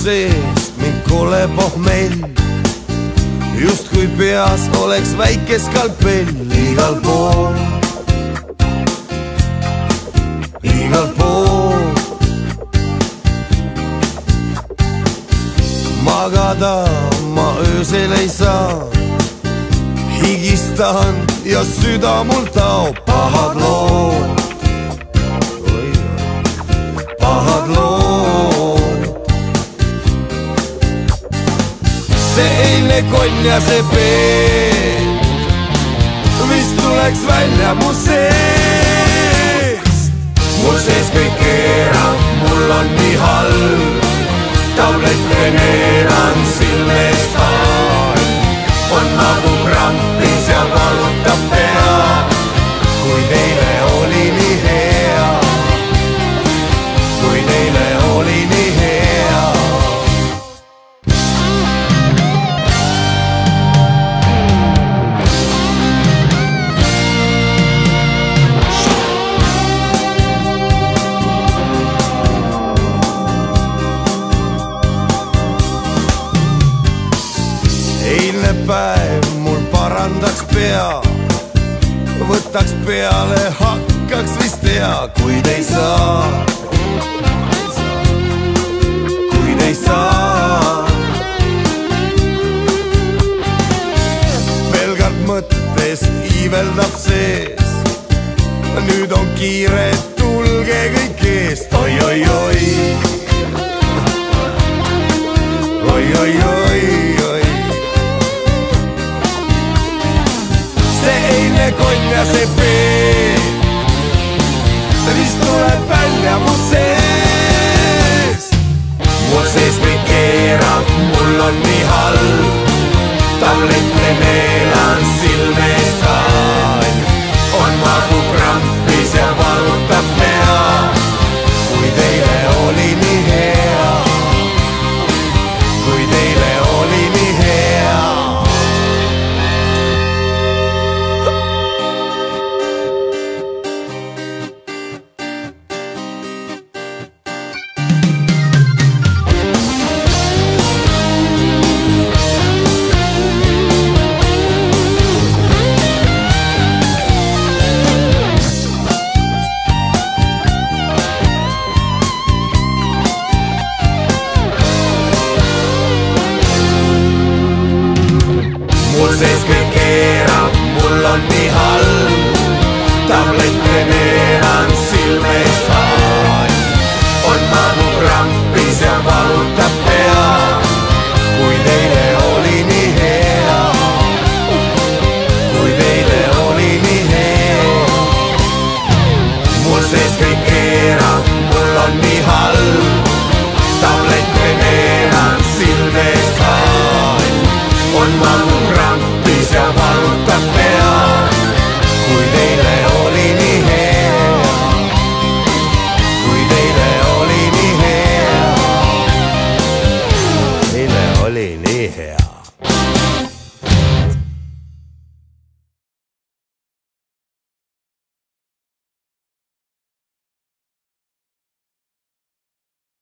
seest mind kole pohmell, justkui peas oleks väike skalpell. Igal pool, igal pool magada ma öösel ei saa, higistan ja süda mul taob. Pahad lood, pahad lood. See eilne konn ja see peen vist tuleks välja mu seest. Mul sees kõik keerab, mul on nii halb, tablette neelan silmest haal. On nagu krampis ja valutab pea, kui teile oli nii hea, kui teile oli nii hea. Eilne päev mul parandaks pea, võtaks peale, hakkaks vist hea. Kuid ei saa, kuid ei saa, pelgalt mõttest iiveldab sees. Nüüd on kiire, tulge kõik eest. Oi, oi, oi, oi, oi, oi, oi. See eilne konn ja see peen vist tuleb välja mu sees. Mul sees kõik keerab, mul on nii halb, tablette neelan silmest haal. On nagu krampis ja valutab pea, kui teile oli nii hea, kui teile oli nii hea. Mul sees kõik keerab, mul on nii halb, tablette neelan silmest haal. On nagu krampis ja valutab pea, kui teile oli nii hea, kui teile oli nii hea. Mul sees kõik keerab, mul on nii halb, tablette neelan silmest haal. On nagu